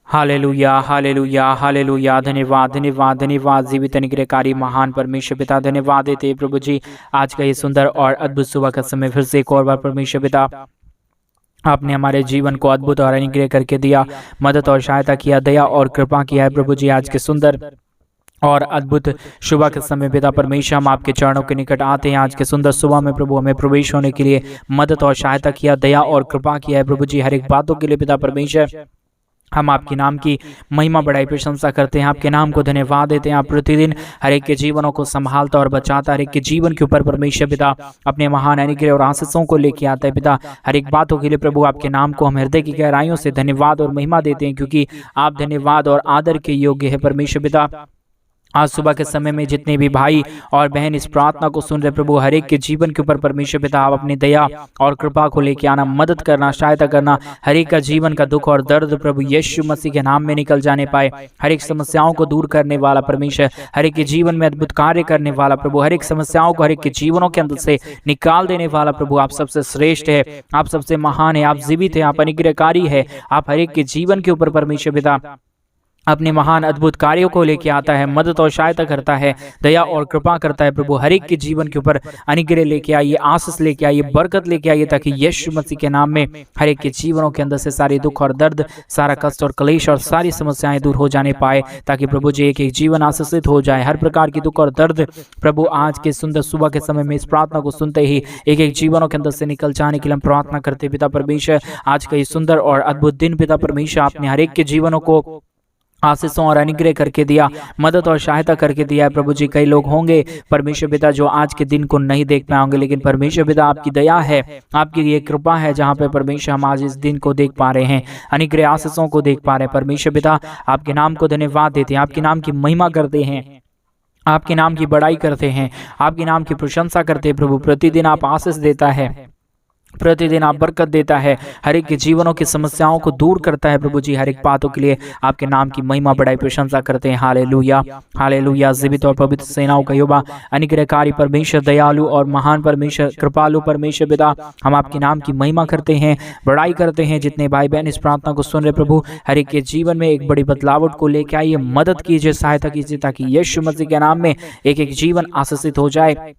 Hallelujah hallelujah hallelujah. धन्यवाद धन्यवाद धन्यवाद जीवित अनुग्रहकारी महान परमेश्वर पिता, धन्यवाद देते हैं प्रभु जी आज का ये सुंदर और अद्भुत सुबह का समय फिर से एक और बार परमेश्वर पिता आपने हमारे जीवन को अद्भुत और अनुग्रह करके दिया, मदद और सहायता किया, दया और कृपा किया है प्रभु जी। आज के सुंदर और अद्भुत सुबह के समय पिता परमेश्वर हम आपके चरणों के निकट आते हैं। आज के सुंदर सुबह में प्रभु हमें प्रवेश होने के लिए मदद और सहायता किया, दया और कृपा किया है प्रभु जी। हर एक बातों के लिए पिता परमेश्वर हम आपके नाम की महिमा बढ़ाई प्रशंसा करते हैं, आपके नाम को धन्यवाद देते हैं। आप प्रतिदिन हर एक के जीवनों को संभालता और बचाता, हर एक के जीवन के ऊपर परमेश्वर पिता अपने महान अनुग्रह और आशीषों को लेके आता है पिता। हर एक बातों के लिए प्रभु आपके नाम को हम हृदय की गहराइयों से धन्यवाद और महिमा देते हैं, क्योंकि आप धन्यवाद और आदर के योग्य है परमेश्वर पिता। आज सुबह के समय में जितने भी भाई और बहन इस प्रार्थना को सुन रहे प्रभु, हर एक के जीवन के ऊपर परमेश्वर पिता आप अपनी दया और कृपा को लेके आना, मदद करना, सहायता करना। हर एक का जीवन का दुख और दर्द प्रभु यीशु मसीह के नाम में निकल जाने पाए। हर एक समस्याओं को दूर करने वाला परमेश्वर, हर एक के जीवन में अद्भुत कार्य करने वाला प्रभु, हर एक समस्याओं को हर एक के जीवनों के अंदर से निकाल देने वाला प्रभु आप सबसे श्रेष्ठ है, आप सबसे महान है, आप जीवित है, आप अनुग्रहकारी है। आप हर एक के जीवन के ऊपर परमेश्वर पिता अपने महान अद्भुत कार्यों को लेके आता है, मदद और सहायता करता है, दया और कृपा करता है प्रभु। हर एक के जीवन के ऊपर अनुग्रह लेके आइए, आशीष लेके आइए, बरकत लेके आइए, ताकि यीशु मसीह के नाम में हर एक के जीवनों के अंदर से सारे दुख और दर्द, सारा कष्ट और क्लेश और सारी समस्याएं दूर हो जाने पाए, ताकि प्रभु जी एक एक जीवन आशीषित हो जाए। हर प्रकार की दुख और दर्द प्रभु आज के सुंदर सुबह के समय में इस प्रार्थना को सुनते ही एक एक जीवनों के अंदर से निकल जाने के लिए हम प्रार्थना करते पिता परमेश्वर। आज का ये सुंदर और अद्भुत दिन पिता परमेश्वर आपने हर एक के जीवनों को आशीषों और अनुग्रह करके दिया, मदद और सहायता करके दिया है प्रभु जी। कई लोग होंगे परमेश्वर पिता जो आज के दिन को नहीं देख पाएंगे, लेकिन परमेश्वर पिता आपकी दया है, आपकी ये कृपा है, जहाँ पे परमेश्वर हम आज इस दिन को देख पा रहे हैं, अनुग्रह आशीषों को देख पा रहे हैं। परमेश्वर पिता आपके नाम को धन्यवाद देते हैं, आपके नाम की महिमा करते हैं, आपके नाम की बड़ाई करते हैं, आपके नाम की प्रशंसा करते हैं प्रभु। प्रतिदिन आप आशीष देता है, प्रतिदिन आप बरकत देता है, हर एक के जीवनों की समस्याओं को दूर करता है प्रभु जी। हर एक बातों के लिए आपके नाम की महिमा बढ़ाई प्रशंसा करते हैं। Hallelujah hallelujah. जीवित और पवित्र सेनाओं का यहोवा, अनुग्रहकारी परमेश्वर, दयालु और महान परमेश्वर, कृपालु परमेश्वर पिता, हम आपके नाम की महिमा करते हैं, बड़ाई करते हैं। जितने भाई बहन इस प्रार्थना को सुन रहे प्रभु, हर एक के जीवन में एक बड़ी बदलावट को लेकर आइए, मदद कीजिए, सहायता कीजिए, ताकि यीशु मसीह के नाम में एक एक जीवन आशीषित हो जाए,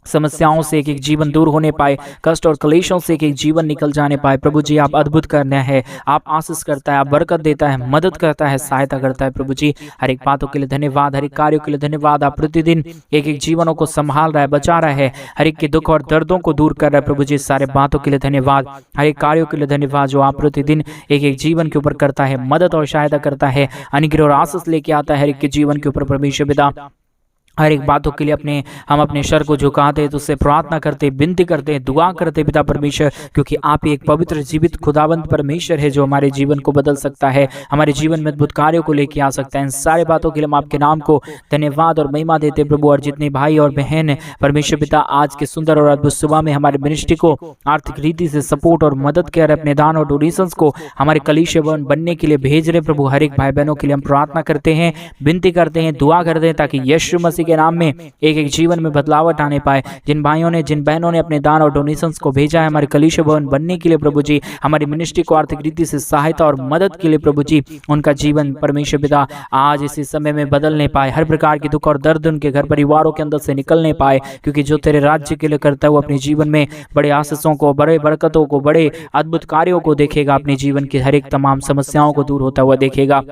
समस्याओं से एक एक जीवन दूर होने पाए, कष्ट और क्लेशों से एक एक जीवन निकल जाने पाए। प्रभु जी आप अद्भुत करना है, आप आशीष करता है, आप बरकत देता है, मदद करता है, सहायता करता है प्रभु जी। हर एक बातों के लिए धन्यवाद, हर एक कार्यों के लिए धन्यवाद। आप प्रतिदिन एक एक जीवनों को संभाल रहा है, बचा रहा है, हर एक के दुख और दर्दों को दूर कर रहा है प्रभु जी। सारे बातों के लिए धन्यवाद, हर एक कार्यों के लिए धन्यवाद जो आप प्रतिदिन एक एक जीवन के ऊपर करता है, मदद और सहायता करता है, अनुग्रह और आशीष लेके आता है हर एक के जीवन के ऊपर परमेश्वर पिता। हर एक बातों के लिए हम अपने सर को झुकाते हैं, तो उससे प्रार्थना करते, विनती करते, दुआ करते पिता परमेश्वर, क्योंकि आप एक पवित्र जीवित खुदावंत परमेश्वर है जो हमारे जीवन को बदल सकता है, हमारे जीवन में अद्भुत कार्यों को लेके आ सकता है। इन सारे बातों के लिए हम आपके नाम को धन्यवाद और महिमा देते प्रभु। और जितने भाई और बहन परमेश्वर पिता आज के सुंदर और अद्भुत सुबह में हमारे मिनिस्ट्री को आर्थिक रीति से सपोर्ट और मदद कर अपने दान और डोनेशंस को हमारे कलीसिया भवन बनने के लिए भेज रहे प्रभु, हर एक भाई बहनों के लिए हम प्रार्थना करते हैं, विनती करते हैं, दुआ करते हैं, ताकि यीशु मसीह के नाम में एक एक जीवन में बदलावट आने पाए। जिन भाइयों ने, जिन बहनों ने अपने दान और डोनेशंस को भेजा है हमारे कलीसिया भवन बनने के लिए प्रभु जी, हमारी मिनिस्ट्री को आर्थिक रीति से सहायता और मदद के लिए प्रभु जी, उनका जीवन परमेश्वर पिता आज इसी समय में बदलने पाए, हर प्रकार की दुख और दर्द उनके घर परिवारों के अंदर से निकलने पाए, क्योंकि जो तेरे राज्य के लिए करता है वो अपने जीवन में बड़े आशीषों को, बड़े बरकतों को, बड़े अद्भुत कार्यों को देखेगा, अपने जीवन की हर एक तमाम समस्याओं को दूर होता हुआ देखेगा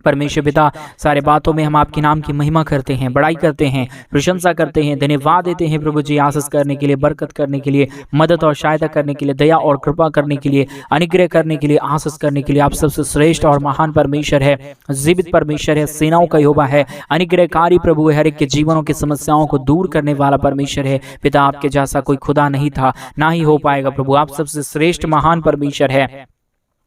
परमेश्वर पिता। सारे बातों में हम आपके नाम की महिमा करते हैं, बड़ाई करते हैं, प्रशंसा करते हैं, धन्यवाद देते हैं प्रभु जी, आशीष करने के लिए, बरकत करने के लिए, मदद और सहायता करने के लिए, दया और कृपा करने के लिए, अनुग्रह करने के लिए, आशीष करने के लिए। आप सबसे श्रेष्ठ और महान परमेश्वर है, जीवित परमेश्वर है, सेनाओं का यहोवा है, अनुग्रहकारी प्रभु है, हर एक के जीवनों की समस्याओं को दूर करने वाला परमेश्वर है पिता। आपके जैसा कोई खुदा नहीं था, ना ही हो पाएगा प्रभु। आप सबसे श्रेष्ठ महान परमेश्वर है,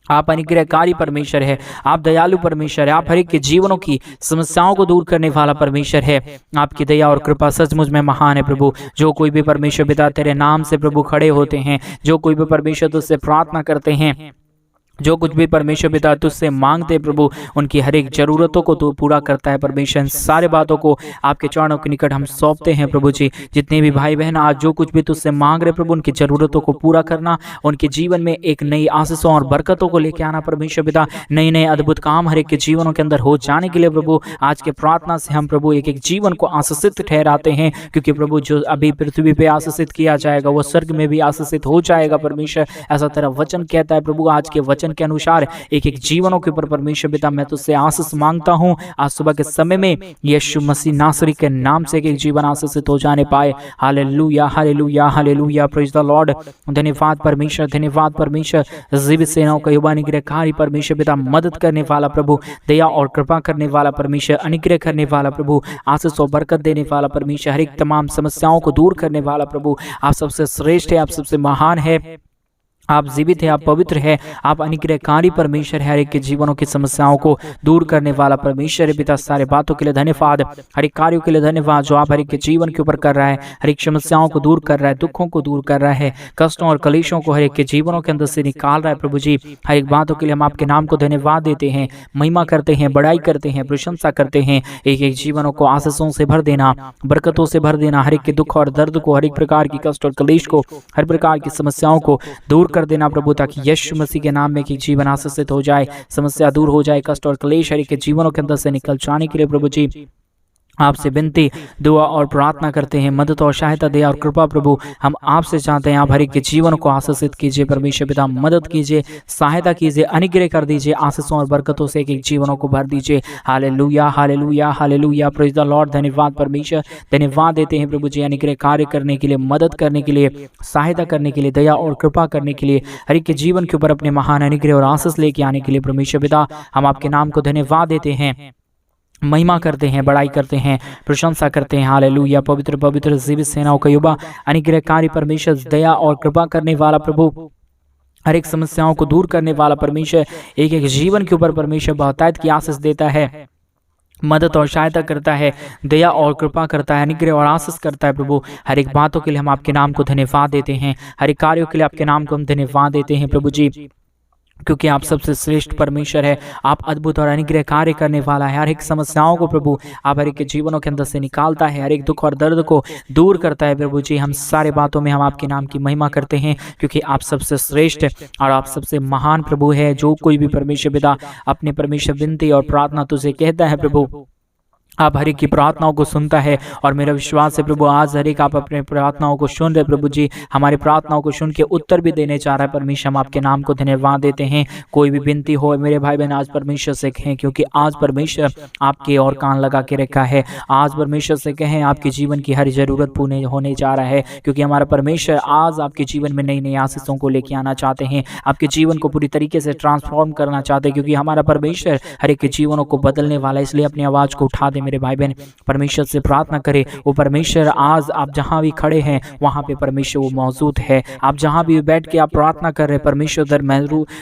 आप अनुग्रहकारी परमेश्वर है, आप दयालु परमेश्वर है, आप हर एक के जीवनों की समस्याओं को दूर करने वाला परमेश्वर है। आपकी दया और कृपा सचमुच में महान है प्रभु। जो कोई भी परमेश्वर पिता तेरे नाम से प्रभु खड़े होते हैं, जो कोई भी परमेश्वर तुझसे प्रार्थना करते हैं, जो कुछ भी परमेश्वर पिता तुझसे मांगते प्रभु, उनकी हर एक जरूरतों को तू पूरा करता है परमेश्वर। इन सारे बातों को आपके चरणों के निकट हम सौंपते हैं प्रभु जी। जितने भी भाई बहन आज जो कुछ भी तुझसे मांग रहे प्रभु, उनकी जरूरतों को पूरा करना, उनके जीवन में एक नई आशीषों और बरकतों को लेके आना परमेश्वर पिता। नए नए अद्भुत काम हर एक के जीवनों के अंदर हो जाने के लिए प्रभु, आज के प्रार्थना से हम प्रभु एक एक जीवन को आशीषित ठहराते हैं, क्योंकि प्रभु जो अभी पृथ्वी पे आशीषित किया जाएगा वो स्वर्ग में भी आशीषित हो जाएगा परमेश्वर। ऐसा तेरा वचन कहता है प्रभु। आज के वचन के अनुसार एक एक जीवनों के ऊपर परमेश्वर पिता मैं तुझसे आशीष मांगता हूं। आज सुबह के समय में यीशु मसीह नासरी के नाम से एक एक जीवन आशीषित हो जाने पाए। Hallelujah hallelujah hallelujah, praise the Lord. धन्यवाद परमेश्वर, धन्यवाद परमेश्वर। जीवित सेनाओं का युवा अनुग्रहकारी परमेश्वर पिता, मदद करने वाला प्रभु, दया और कृपा करने वाला परमेश्वर, अनुग्रह करने वाला प्रभु, आशीष और बरकत देने वाला परमेश्वर, हर एक तमाम समस्याओं को दूर करने वाला प्रभु, आप सबसे श्रेष्ठ है, आप सबसे महान है, आप जीवित है, आप पवित्र है, आप अनुग्रहकारी परमेश्वर है। हर एक के जीवनों की समस्याओं को दूर करने वाला परमेश्वर है पिता। सारे बातों के लिए धन्यवाद, हर एक कार्यों के लिए धन्यवाद जो आप हर एक के जीवन के ऊपर कर रहा है। हर एक समस्याओं को दूर कर रहा है, दुखों को दूर कर रहा है, कष्टों और कलेशों को हर एक के जीवनों के अंदर से निकाल रहा है प्रभु जी। हर एक बातों के लिए हम आपके नाम को धन्यवाद देते हैं, महिमा करते हैं, बड़ाई करते हैं, प्रशंसा करते हैं। एक एक जीवनों को आशीषों से भर देना, बरकतों से भर देना, हर एक के दुख और दर्द को, हर एक प्रकार की कष्ट और कलेश को, हर प्रकार की समस्याओं को दूर कर देना प्रभु, ताकि यीशु मसीह के नाम में कि जीवन आशीषित हो जाए, समस्या दूर हो जाए, कष्ट और क्लेश हर एक के जीवनों के अंदर से निकल जाने के लिए प्रभु जी आपसे विनती, दुआ और प्रार्थना करते हैं। मदद और सहायता, दया और कृपा प्रभु हम आपसे चाहते हैं। आप हर एक के जीवन को आशीषित कीजिए परमेश्वर पिता, मदद कीजिए, सहायता कीजिए, अनुग्रह कर दीजिए, आशीषों और बरकतों से एक एक जीवनों को भर दीजिए। Hallelujah hallelujah hallelujah, praise the Lord. धन्यवाद परमेश्वर, धन्यवाद देते हैं प्रभु जी अनुग्रह कार्य करने के लिए, मदद करने के लिए, सहायता करने के लिए, दया और कृपा करने के लिए, हर एक के जीवन के ऊपर अपने महान अनुग्रह और आशीष लेके आने के लिए परमेश्वर पिता हम आपके नाम को धन्यवाद देते हैं, महिमा करते हैं, बड़ाई करते हैं, प्रशंसा करते हैं। हालेलुया। पवित्र पवित्र जीवित सेनाओं का युवा अनुग्रहकारी परमेश्वर, दया और कृपा करने वाला प्रभु, हर एक समस्याओं को दूर करने वाला परमेश्वर, एक एक जीवन के ऊपर परमेश्वर बहुतायत की आशीष देता है, मदद और सहायता करता है, दया और कृपा करता है, अनुग्रह और आशीष करता है प्रभु। हर एक बातों के लिए हम आपके नाम को धन्यवाद देते हैं, हर एक कार्यों के लिए आपके नाम को हम धन्यवाद देते हैं प्रभु जी, क्योंकि आप सबसे श्रेष्ठ परमेश्वर है। आप अद्भुत और अनुग्रह कार्य करने वाला है। हर एक समस्याओं को प्रभु आप हर एक के जीवनों के अंदर से निकालता है, हर एक दुख और दर्द को दूर करता है प्रभु जी। हम सारे बातों में हम आपके नाम की महिमा करते हैं, क्योंकि आप सबसे श्रेष्ठ और आप सबसे महान प्रभु है। जो कोई भी परमेश्वर पिता अपने परमेश्वर विनती और प्रार्थना तुझे कहता है प्रभु, आप हर एक की प्रार्थनाओं को सुनता है। और मेरा विश्वास है प्रभु आज हर एक आप अपने प्रार्थनाओं को सुन रहे प्रभु जी, हमारी प्रार्थनाओं को सुन के उत्तर भी देने चाह रहा है परमेश्वर। हम आपके नाम को धन्यवाद देते हैं। कोई भी विनती हो मेरे भाई बहन आज परमेश्वर से कहें, क्योंकि आज परमेश्वर आपके और कान लगा के रखा है। आज परमेश्वर से कहें, आपके जीवन की हर जरूरत पूरी होने जा रहा है, क्योंकि हमारा परमेश्वर आज आपके जीवन में नई नई आशीषों को लेके आना चाहते हैं, आपके जीवन को पूरी तरीके से ट्रांसफॉर्म करना चाहते हैं, क्योंकि हमारा परमेश्वर हर एक के जीवनों को बदलने वाला है। इसलिए अपनी आवाज को उठा दे मेरे भाई बहन, परमेश्वर से प्रार्थना करें। वो परमेश्वर आज आप जहां भी खड़े हैं वहां पे परमेश्वर वो मौजूद है। आप जहां भी बैठ के आप प्रार्थना कर रहे हैं, परमेश्वर उधर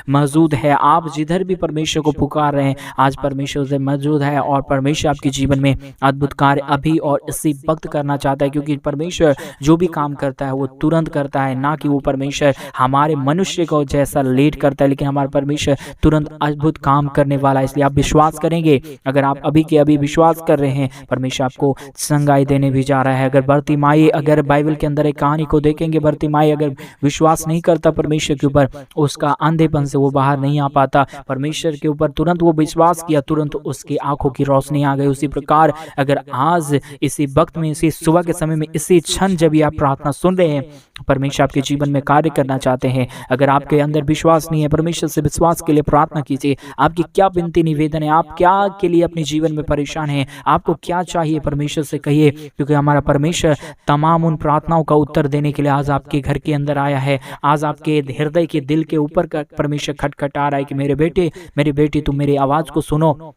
मौजूद है। आप जिधर भी परमेश्वर को पुकार रहे हैं, आज परमेश्वर उधर मौजूद है। और परमेश्वर आपके जीवन में अद्भुत कार्य अभी और इसी वक्त करना चाहता है, क्योंकि परमेश्वर जो भी काम करता है वो तुरंत करता है, ना कि वो परमेश्वर हमारे मनुष्य को जैसा लेट करता है, लेकिन हमारा परमेश्वर तुरंत अद्भुत काम करने वाला है। इसलिए आप विश्वास करेंगे। अगर आप अभी के अभी विश्वास कर रहे हैं, परमेश्वर आपको संगाई देने भी जा रहा है। अगर बर्तिमाई, अगर बाइबल के अंदर एक कहानी को देखेंगे, बर्तिमाई अगर विश्वास नहीं करता परमेश्वर के ऊपर, उसका अंधेपन से वो बाहर नहीं आ पाता। परमेश्वर के ऊपर तुरंत वो विश्वास किया, तुरंत उसकी आंखों की रोशनी आ गई। उसी प्रकार अगर आज इसी वक्त में, इसी सुबह के समय में, इसी क्षण जब ये आप प्रार्थना सुन रहे हैं, परमेश्वर आपके जीवन में कार्य करना चाहते हैं। अगर आपके अंदर विश्वास नहीं है, परमेश्वर से विश्वास के लिए प्रार्थना कीजिए। आपकी क्या विनती निवेदन है, आप क्या के लिए अपने जीवन में परेशान हैं, आपको क्या चाहिए, परमेश्वर से कहिए, क्योंकि हमारा परमेश्वर तमाम उन प्रार्थनाओं का उत्तर देने के लिए आज आपके घर के अंदर आया है। आज आपके हृदय के दिल के ऊपर परमेश्वर खटखटा रहा है कि मेरे बेटे, मेरी बेटी, तुम मेरी आवाज को सुनो।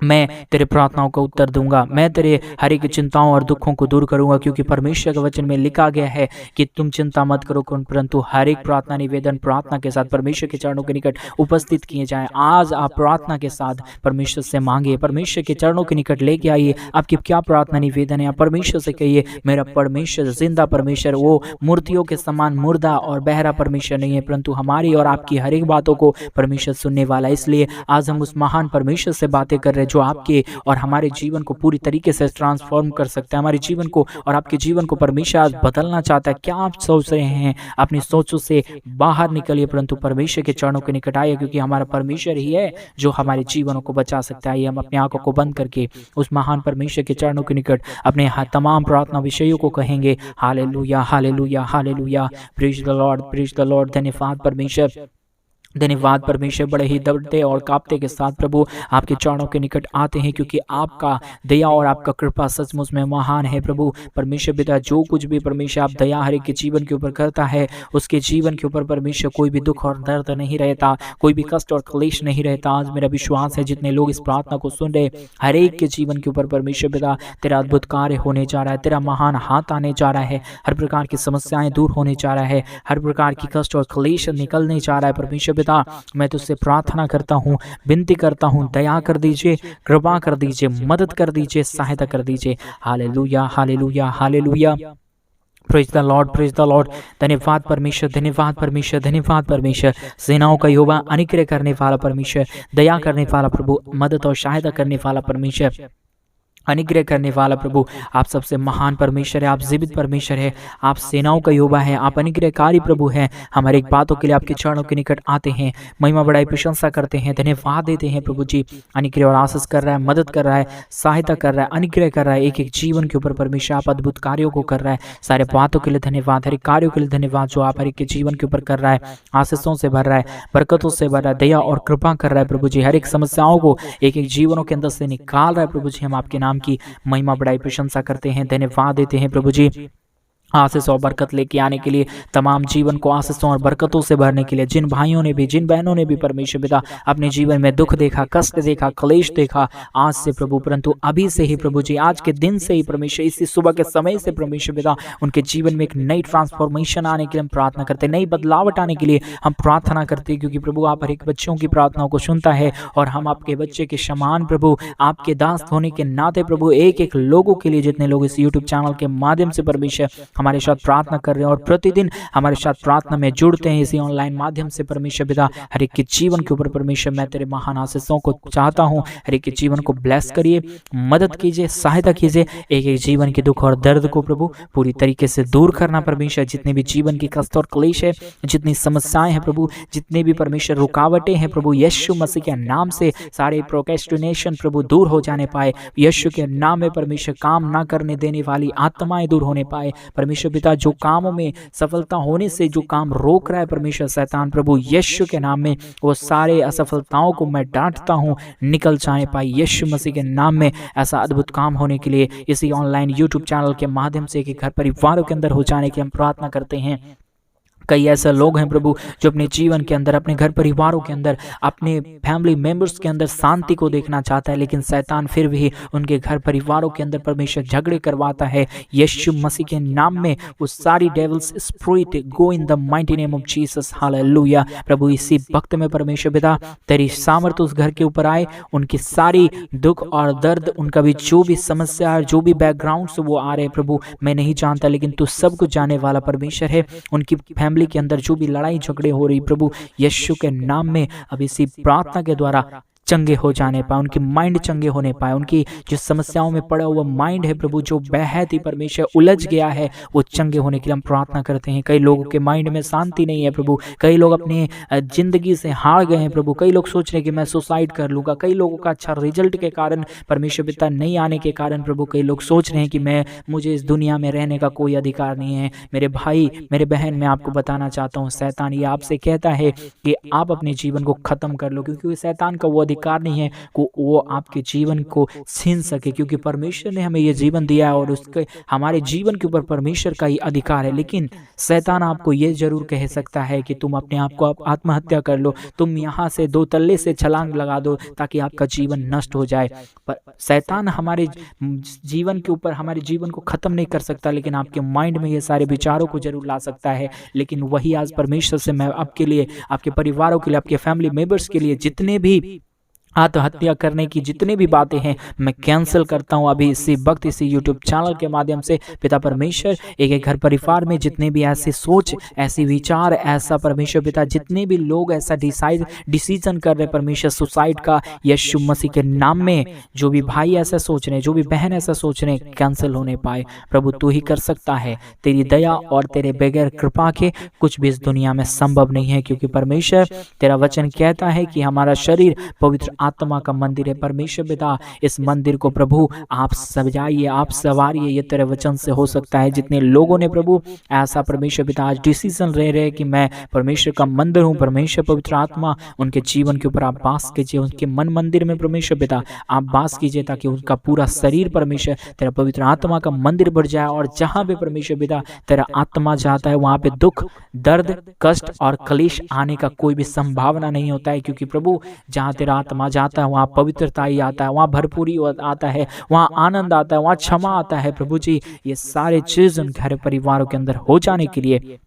मैं तेरे प्रार्थनाओं का उत्तर दूंगा, मैं तेरे हर एक चिंताओं और दुखों को दूर करूंगा, क्योंकि परमेश्वर के वचन में लिखा गया है कि तुम चिंता मत करो, परंतु हर एक प्रार्थना निवेदन प्रार्थना के साथ परमेश्वर के चरणों के निकट उपस्थित किए जाएं। आज आप प्रार्थना के साथ परमेश्वर से मांगिए, परमेश्वर के चरणों के निकट लेके आइए। आपकी क्या प्रार्थना निवेदन है, आप परमेश्वर से कहिए, मेरा परमेश्वर जिंदा परमेश्वर, वो मूर्तियों के समान मुर्दा और बहरा परमेश्वर नहीं है, परंतु हमारी और आपकी हर एक बातों को परमेश्वर सुनने वाला है। इसलिए आज हम उस महान परमेश्वर से बातें कर रहे हैं जो आपके और हमारे जीवन को पूरी तरीके से ट्रांसफॉर्म कर सकता है। हमारे जीवन को और आपके जीवन को परमेश्वर आज बदलना चाहता है। क्या आप सोच रहे हैं? अपनी सोचों से बाहर निकलिए, परंतु परमेश्वर के चरणों के निकट आइए, क्योंकि हमारा परमेश्वर ही है जो हमारे जीवनों को बचा सकता है। हम अपनी आंखों को बंद करके उस महान परमेश्वर के चरणों के निकट अपने तमाम प्रार्थना विषयों को कहेंगे। Hallelujah, hallelujah, hallelujah, praise the Lord, praise the Lord. धन्यवाद परमेश्वर, धन्यवाद परमेश्वर। बड़े ही दौड़ते और कांपते के साथ प्रभु आपके चरणों के निकट आते हैं, क्योंकि आपका दया और आपका कृपा सचमुच में महान है। प्रभु परमेश्वर पिता, जो कुछ भी परमेश्वर आप दया हर एक के जीवन के ऊपर करता है, उसके जीवन के ऊपर परमेश्वर कोई भी दुख और दर्द नहीं रहता, कोई भी कष्ट और क्लेश नहीं रहता। आज मेरा विश्वास है जितने लोग इस प्रार्थना को सुन रहे, हर एक के जीवन के ऊपर परमेश्वर पिता तेरा अद्भुत कार्य होने जा रहा है, तेरा महान हाथ आने जा रहा है, हर प्रकार की समस्याएं दूर होने जा रहा है, हर प्रकार की कष्ट और क्लेश निकलने जा रहा है। परमेश्वर मैं तुझसे प्रार्थना करता हूँ, विनती करता हूँ, दया कर दीजिए, कृपा कर दीजिए, मदद कर दीजिए, सहायता कर दीजिए। Hallelujah, hallelujah, hallelujah, praise the Lord, praise the Lord. धन्यवाद परमेश्वर, धन्यवाद परमेश्वर, धन्यवाद परमेश्वर। सेनाओं का यहोवा, अनुग्रह करने वाला परमेश्वर, दया करने वाला प्रभु, मदद और सहायता करने वाला परमेश्वर, अनुग्रह करने वाला प्रभु, आप सबसे महान परमेश्वर है, आप जीवित परमेश्वर है, आप सेनाओं का यहोवा है, आप अनुग्रहकारी प्रभु हैं। हमारे एक बातों के लिए आपके चरणों के निकट आते हैं, महिमा बड़ाई प्रशंसा करते हैं, धन्यवाद देते हैं प्रभु जी। अनुग्रह और आशीष कर रहा है, मदद कर रहा है, सहायता कर रहा है, अनुग्रह कर रहा है, एक एक जीवन के ऊपर परमेश्वर आप अद्भुत कार्यों को कर रहा है। सारे बातों के लिए धन्यवाद, हर एक कार्यों के लिए धन्यवाद जो आप हर एक के जीवन के ऊपर कर रहा है, आशीषों से भर रहा है, बरकतों से भर रहा है, दया और कृपा कर रहा है प्रभु जी। हर एक समस्याओं को एक एक जीवनों के अंदर से निकाल रहा है प्रभु जी। हम आपके नाम की महिमा बड़ाई प्रशंसा करते हैं, धन्यवाद देते हैं प्रभु जी। आशीष और बरकत लेके आने के लिए, तमाम जीवन को आशीषों और बरकतों से भरने के लिए, जिन भाइयों ने भी, जिन बहनों ने भी परमेश्वर पिता अपने जीवन में दुख देखा, कष्ट देखा, क्लेश देखा, आज से प्रभु, परंतु अभी से ही प्रभु जी, आज के दिन से ही परमेश्वर, इसी सुबह के समय से परमेश्वर पिता उनके जीवन में एक नई ट्रांसफॉर्मेशन आने के लिए हम प्रार्थना करते हैं, नई बदलावट आने के लिए हम प्रार्थना करते हैं, क्योंकि प्रभु आप हर एक बच्चों की प्रार्थनाओं को सुनता है और हम आपके बच्चे के समान प्रभु, आपके दास होने के नाते प्रभु, एक एक लोगों के लिए, जितने लोग इस यूट्यूब चैनल के माध्यम से परमेश्वर हमारे साथ प्रार्थना कर रहे हैं और प्रतिदिन हमारे साथ प्रार्थना में जुड़ते हैं इसी ऑनलाइन माध्यम से, परमेश्वर पिता हर एक के जीवन के ऊपर परमेश्वर मैं तेरे महान आशीषों को चाहता हूं। हर एक के जीवन को ब्लेस करिए, मदद कीजिए, सहायता कीजिए, एक एक जीवन के दुख और दर्द को प्रभु पूरी तरीके से दूर करना परमेश्वर। जितने भी जीवन की कष्ट और क्लेश है, जितनी समस्याएं हैं प्रभु, जितने भी परमेश्वर रुकावटें हैं प्रभु, यीशु मसीह के नाम से सारे प्रोक्रेस्टिनेशन प्रभु दूर हो जाने पाए, यीशु के नाम में परमेश्वर काम ना करने देने वाली आत्माएं दूर होने पाए परमेश्वर पिता। जो कामों में सफलता होने से जो काम रोक रहा है परमेश्वर शैतान प्रभु, यीशु के नाम में वो सारे असफलताओं को मैं डांटता हूं, निकल जाने पाए यीशु मसीह के नाम में। ऐसा अद्भुत काम होने के लिए इसी ऑनलाइन यूट्यूब चैनल के माध्यम से एक घर परिवारों के अंदर हो जाने की हम प्रार्थना करते हैं। कई ऐसे लोग हैं प्रभु जो अपने जीवन के अंदर, अपने घर परिवारों के अंदर, अपने फैमिली मेंबर्स के अंदर शांति को देखना चाहता है, लेकिन शैतान फिर भी उनके घर परिवारों के अंदर परमेश्वर झगड़े करवाता है। यीशु मसीह के नाम में वो सारी devils spirit go in the mighty name of Jesus, hallelujah. प्रभु इसी वक्त में परमेश्वर पिता तेरी सामर्थ उस घर के ऊपर आए, उनकी सारी दुख और दर्द, उनका भी जो भी समस्या, जो भी बैकग्राउंड से वो आ रहे हैं प्रभु, मैं नहीं जानता, लेकिन तू सब कुछ जाने वाला परमेश्वर है। उनकी फैमिली के अंदर जो भी लड़ाई झगड़े हो रही प्रभु, यीशु के नाम में अब इसी प्रार्थना के द्वारा चंगे हो जाने पाए, उनके माइंड चंगे होने पाए, उनकी जो समस्याओं में पड़ा हुआ माइंड है प्रभु, जो बेहद ही परमेश्वर उलझ गया है, वो चंगे होने के लिए हम प्रार्थना करते हैं। कई लोगों के माइंड में शांति नहीं है प्रभु, कई लोग अपने जिंदगी से हार गए हैं प्रभु, कई लोग सोच रहे हैं कि मैं सुसाइड कर लूंगा, कई लोगों का अच्छा रिजल्ट के कारण, परमेश्वर पिता नहीं आने के कारण प्रभु, कई लोग सोच रहे हैं कि मुझे इस दुनिया में रहने का कोई अधिकार नहीं है। मेरे भाई, मेरे बहन, मैं आपको बताना चाहता हूँ, शैतान ये आपसे कहता है कि आप अपने जीवन को खत्म कर लो, क्योंकि शैतान का वो अधिकार नहीं है कि वो आपके जीवन को छीन सके, क्योंकि परमेश्वर ने हमें ये जीवन दिया है और उसके हमारे जीवन के ऊपर परमेश्वर का ही अधिकार है। लेकिन शैतान आपको ये जरूर कह सकता है कि तुम अपने आप को आत्महत्या कर लो, तुम यहाँ से 2 तल्ले से छलांग लगा दो ताकि आपका जीवन नष्ट हो जाए। पर शैतान हमारे जीवन के ऊपर हमारे जीवन को खत्म नहीं कर सकता, लेकिन आपके माइंड में ये सारे विचारों को जरूर ला सकता है। लेकिन वही आज परमेश्वर से मैं आपके लिए, आपके परिवारों के लिए, आपके फैमिली मेंबर्स के लिए जितने भी आत्महत्या करने की जितनी भी बातें हैं मैं कैंसिल करता हूं अभी इसी वक्त इसी यूट्यूब चैनल के माध्यम से। पिता परमेश्वर, एक घर परिवार में जितने भी ऐसी सोच, ऐसी विचार, ऐसा परमेश्वर पिता जितने भी लोग ऐसा डिसीजन कर रहे परमेश्वर सुसाइड का, यीशु मसीह के नाम में जो भी भाई ऐसा सोच रहे, जो भी बहन ऐसा सोच रहे, कैंसिल होने पाए। प्रभु तू ही कर सकता है। तेरी दया और तेरे बगैर कृपा के कुछ भी इस दुनिया में संभव नहीं है, क्योंकि परमेश्वर तेरा वचन कहता है कि हमारा शरीर पवित्र आत्मा का मंदिर है। परमेश्वर पिता इस मंदिर को प्रभु आप सजाइए, आप सवारिए। ये तेरे वचन से हो सकता है। जितने लोगों ने प्रभु ऐसा परमेश्वर पिता आज डिसीजन ले रहे कि मैं परमेश्वर का मंदिर हूँ, परमेश्वर पवित्र आत्मा उनके जीवन के ऊपर आप वास कीजिए, उनके मन मंदिर में परमेश्वर पिता आप वास कीजिए, ताकि उनका पूरा शरीर परमेश्वर तेरा पवित्र आत्मा का मंदिर बढ़ जाए। और जहाँ पे परमेश्वर पिता तेरा आत्मा जाता है वहाँ पे दुख, दर्द, कष्ट और कलेश आने का कोई भी संभावना नहीं होता है, क्योंकि प्रभु जहाँ तेरा आत्मा आता है वहाँ पवित्रता ही आता है, वहाँ भरपूरी आता है, वहाँ आनंद आता है, वहाँ क्षमा आता है। प्रभु जी ये सारे चीज उन घर परिवारों के अंदर हो जाने के लिए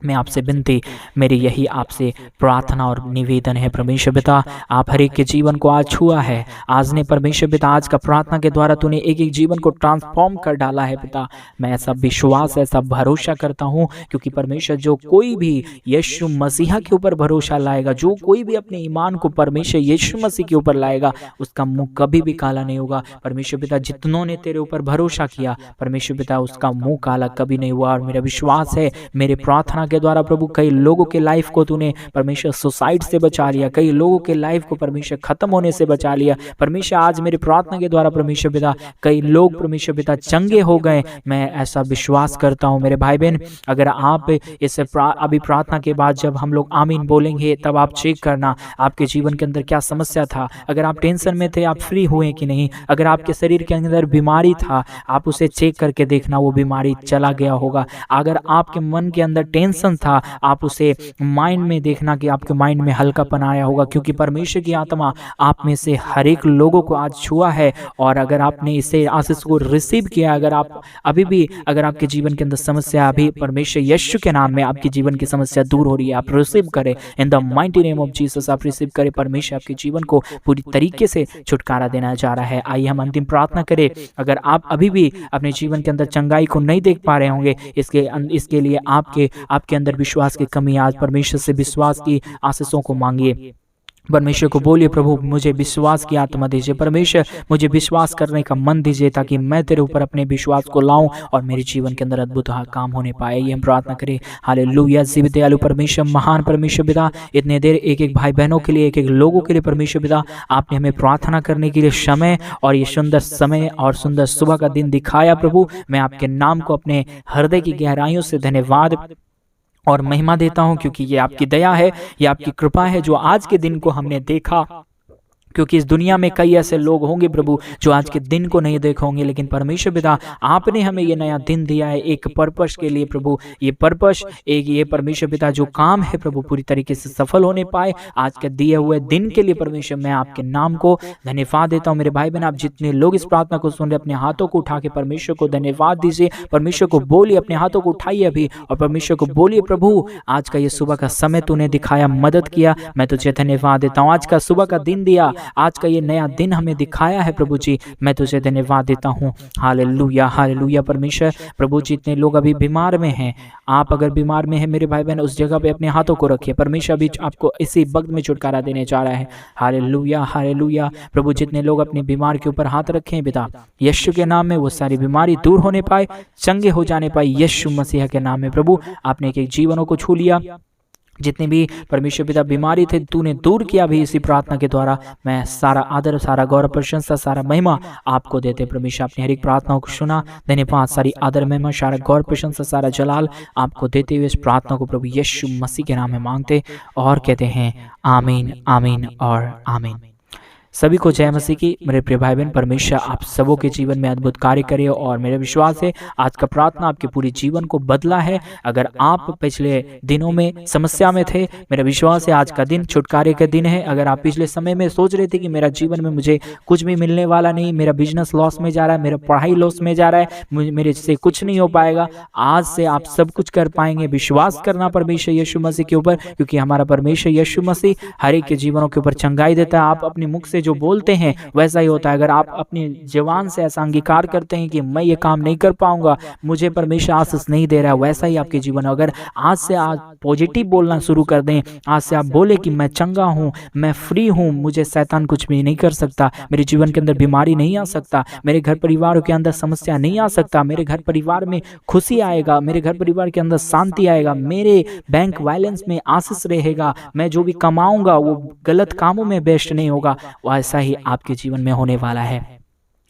मैं आपसे विनती, मेरी यही आपसे प्रार्थना और निवेदन है। परमेश्वर पिता आप हर एक के जीवन को आज छुआ है। आज ने परमेश्वर पिता आज का प्रार्थना के द्वारा तूने एक एक जीवन को ट्रांसफॉर्म कर डाला है पिता। मैं ऐसा विश्वास, ऐसा भरोसा करता हूँ, क्योंकि परमेश्वर जो कोई भी यीशु मसीहा के ऊपर भरोसा लाएगा, जो कोई भी अपने ईमान को परमेश्वर यीशु मसीह के ऊपर लाएगा, उसका मुंह कभी भी काला नहीं होगा। परमेश्वर पिता जितनों ने तेरे ऊपर भरोसा किया परमेश्वर पिता उसका मुंह काला कभी नहीं हुआ। और मेरा विश्वास है मेरे प्रार्थना के द्वारा प्रभु कई लोगों के लाइफ को तूने परमेश्वर सुसाइड से बचा लिया, कई लोगों के लाइफ को परमेश्वर खत्म होने से बचा लिया। परमेश्वर आज मेरे प्रार्थना के द्वारा परमेश्वर पिता कई लोग परमेश्वर पिता चंगे हो गए। मैं ऐसा विश्वास करता हूं। मेरे भाई बहन, अगर आप इस अभी प्रार्थना के बाद जब हम लोग आमीन बोलेंगे तब आप चेक करना आपके जीवन के अंदर क्या समस्या था। अगर आप टेंशन में थे, आप फ्री हुए कि नहीं। अगर आपके शरीर के अंदर बीमारी था, आप उसे चेक करके देखना वो बीमारी चला गया होगा। अगर आपके मन के अंदर टेंशन था, आप उसे माइंड में देखना कि आपके माइंड में हल्कापन आया होगा, क्योंकि परमेश्वर की आत्मा आप में से हर एक लोगों को आज छुआ है। और अगर आपने इसे आशीष को रिसीव किया, अगर आप अभी भी अगर आपके जीवन के अंदर समस्या, अभी परमेश्वर यीशु के नाम में आपके जीवन की समस्या दूर हो रही है, आप रिसीव करें इन the mighty name of Jesus. आप रिसीव करें, परमेश्वर आपके जीवन को पूरी तरीके से छुटकारा देना जा रहा है। आइए हम अंतिम प्रार्थना करें। अगर आप अभी भी अपने जीवन के अंदर चंगाई को नहीं देख पा रहे होंगे, इसके लिए आपके अंदर विश्वास की कमी, आज परमेश्वर से विश्वास की आशीषों को मांगिए। परमेश्वर को बोलिए, प्रभु मुझे विश्वास की आत्मा दीजिए, परमेश्वर मुझे विश्वास करने का मन दीजिए, ताकि मैं तेरे ऊपर अपने विश्वास को लाऊं और मेरे जीवन के अंदर अद्भुत काम होने पाए। ये हम प्रार्थना करें। हालेलुया। जीवित दयालु परमेश्वर, महान परमेश्वर पिता, इतने देर एक एक भाई बहनों के लिए, एक एक लोगों के लिए परमेश्वर पिता आपने हमें प्रार्थना करने के लिए समय और ये सुंदर समय और सुंदर सुबह का दिन दिखाया। प्रभु मैं आपके नाम को अपने हृदय की गहराइयों से धन्यवाद और महिमा देता हूं, क्योंकि ये आपकी दया है, ये आपकी कृपा है जो आज के दिन को हमने देखा। क्योंकि इस दुनिया में कई ऐसे लोग होंगे प्रभु जो आज के दिन को नहीं देखेंगे, लेकिन परमेश्वर पिता आपने हमें ये नया दिन दिया है एक पर्पस के लिए। प्रभु ये पर्पस, एक ये परमेश्वर पिता जो काम है प्रभु पूरी तरीके से सफल होने पाए आज के दिए हुए दिन के लिए। परमेश्वर मैं आपके नाम को धन्यवाद देता हूँ। मेरे भाई बहन, आप जितने लोग इस प्रार्थना को सुन रहे, अपने हाथों को उठा के परमेश्वर को धन्यवाद दीजिए। परमेश्वर को बोलिए, अपने हाथों को उठाइए अभी और परमेश्वर को बोलिए, प्रभु आज का ये सुबह का समय तूने दिखाया, मदद किया, मैं तुझे धन्यवाद देता हूँ। आज का सुबह का दिन दिया, आज का ये नया दिन हमें दिखाया है प्रभु जी, मैं तुझे धन्यवाद देता हूँ। Hallelujah, hallelujah. परमेश्वर प्रभु जी इतने लोग अभी बीमार में हैं, आप अगर बीमार में हैं मेरे भाई बहन उस जगह पे अपने हाथों को रखिए। परमेश्वर अभी आपको इसी वक्त में छुटकारा देने जा रहा है। Hallelujah, hallelujah. प्रभु जितने लोग अपने बीमार के ऊपर हाथ रखे हैं पिता यीशु के नाम में वो सारी बीमारी दूर होने पाए, चंगे हो जाने पाए यीशु मसीह के नाम में। प्रभु आपने एक एक जीवनों को छू लिया, जितने भी परमेश्वर पिता बीमारी थे तूने दूर किया भी इसी प्रार्थना के द्वारा। मैं सारा आदर, सारा गौरव, प्रशंसा, सारा महिमा आपको देते। परमेश्वर आपने हर एक प्रार्थनाओं को सुना, धन्यवाद। सारी आदर, महिमा, सारा गौरव, प्रशंसा, सारा जलाल आपको देते हुए इस प्रार्थना को प्रभु यीशु मसीह के नाम में मांगते और कहते हैं आमीन, आमीन और आमीन। सभी को जय मसीह की। मेरे प्रिय भाई बहन, परमेश्वर आप सबों के जीवन में अद्भुत कार्य करे और मेरा विश्वास है आज का प्रार्थना आपके पूरे जीवन को बदला है। अगर आप पिछले दिनों में समस्या में थे, मेरा विश्वास है आज का दिन छुटकारे का दिन है। अगर आप पिछले समय में सोच रहे थे कि मेरा जीवन में मुझे कुछ भी मिलने वाला नहीं, मेरा बिजनेस लॉस में जा रहा है, मेरा पढ़ाई लॉस में जा रहा है, मेरे से कुछ नहीं हो पाएगा, आज से आप सब कुछ कर पाएंगे। विश्वास करना परमेश्वर यीशु मसीह के ऊपर, क्योंकि हमारा परमेश्वर यीशु मसीह हर एक के जीवनों के ऊपर चंगाई देता है। आप अपने मुख से जो बोलते हैं वैसा ही होता है। अगर आप अपनी जवान से ऐसा अंगीकार करते हैं कि मैं ये काम नहीं कर पाऊंगा, मुझे परमेश्वर आशीष नहीं दे रहा है, वैसा ही आपके जीवन। अगर आज से आज पॉजिटिव बोलना शुरू कर दें, आज से आप बोले कि मैं चंगा हूं, मैं फ्री हूं, मुझे शैतान कुछ भी नहीं कर सकता, मेरे जीवन के अंदर बीमारी नहीं आ सकता, मेरे घर परिवार के अंदर समस्या नहीं आ सकता, मेरे घर परिवार में खुशी आएगा, मेरे घर परिवार के अंदर शांति आएगा, मेरे बैंक बैलेंस में आशीष रहेगा, मैं जो भी कमाऊंगा वो गलत कामों में वेस्ट नहीं होगा, वैसा ही आपके जीवन में होने वाला है।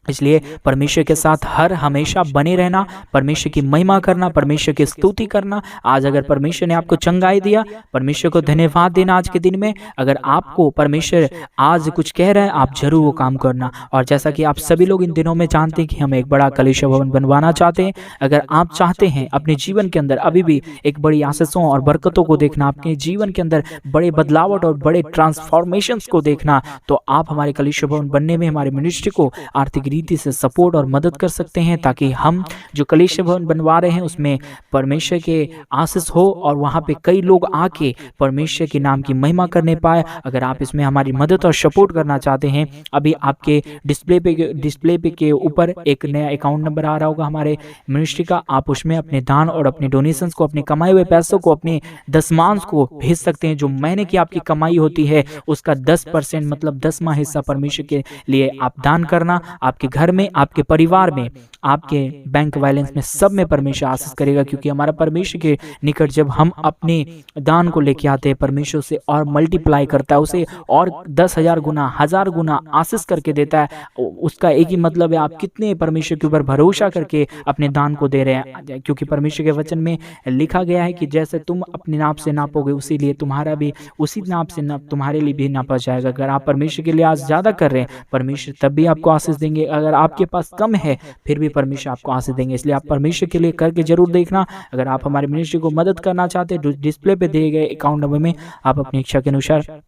इसलिए परमेश्वर के साथ हर हमेशा बने रहना, परमेश्वर की महिमा करना, परमेश्वर की स्तुति करना। आज अगर परमेश्वर ने आपको चंगाई दिया, परमेश्वर को धन्यवाद देना आज के दिन में। अगर आपको परमेश्वर आज कुछ कह रहा है, आप जरूर वो काम करना। और जैसा कि आप सभी लोग इन दिनों में जानते हैं कि हम एक बड़ा कलीसिया भवन बनवाना चाहते हैं। अगर आप चाहते हैं अपने जीवन के अंदर अभी भी एक बड़ी आशीषों और बरकतों को देखना, आपके जीवन के अंदर बड़े बदलावट और बड़े ट्रांसफॉर्मेशंस को देखना, तो आप हमारे कलीसिया भवन बनने में हमारे मिनिस्ट्री को आर्थिक रीति से सपोर्ट और मदद कर सकते हैं, ताकि हम जो कलीसिया भवन बनवा रहे हैं उसमें परमेश्वर के आशीष हो और वहां पे कई लोग आके परमेश्वर के नाम की महिमा करने पाए। अगर आप इसमें हमारी मदद और सपोर्ट करना चाहते हैं, अभी आपके डिस्प्ले पे के ऊपर एक नया अकाउंट नंबर आ रहा होगा हमारे मिनिस्ट्री का। आप उसमें अपने दान और अपने डोनेशंस को, अपने कमाए हुए पैसों को, अपने दशमांश को भेज सकते हैं। जो महीने की आपकी कमाई होती है उसका 10% मतलब 10वां हिस्सा परमेश्वर के लिए आप दान करना। आपके घर में, आपके परिवार में, आपके बैंक बैलेंस में, सब में परमेश्वर आशीष करेगा। क्योंकि हमारा परमेश्वर के निकट जब हम अपने दान को लेके आते हैं, परमेश्वर से और मल्टीप्लाई करता है, उसे और 10,000 गुना, 1000 गुना आशीष करके देता है। उसका एक ही मतलब है, आप कितने परमेश्वर के ऊपर भरोसा करके अपने दान को दे रहे हैं। क्योंकि परमेश्वर के वचन में लिखा गया है कि जैसे तुम अपने नाप से नापोगे, उसी लिए तुम्हारा भी उसी नाप से तुम्हारे लिए भी नापा जाएगा। अगर आप परमेश्वर के लिए आज ज्यादा कर रहे हैं, परमेश्वर तब भी आपको आशीष देंगे। अगर आपके पास कम है, फिर भी परमेश्वर आपको आशीष देंगे। इसलिए आप परमेश्वर के लिए करके जरूर देखना। अगर आप हमारे मिनिस्ट्री को मदद करना चाहते हैं, डिस्प्ले पे दिए गए अकाउंट नंबर में आप अपनी इच्छा के अनुसार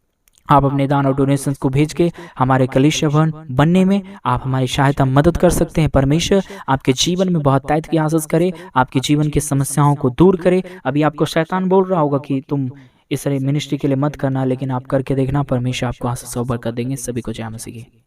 आप अपने दान और डोनेशंस को भेज के हमारे कलीसिया भवन बनने में आप हमारी सहायता मदद कर सकते हैं। परमेश्वर आपके जीवन में बहुत तायत की आशीष करे, आपके जीवन की समस्याओं को दूर करे। अभी आपको शैतान बोल रहा होगा कि तुम इस मिनिस्ट्री के लिए मत करना, लेकिन आप करके देखना, परमेश्वर आपको आशीष और बरकत देंगे। सभी को जय मसीह की।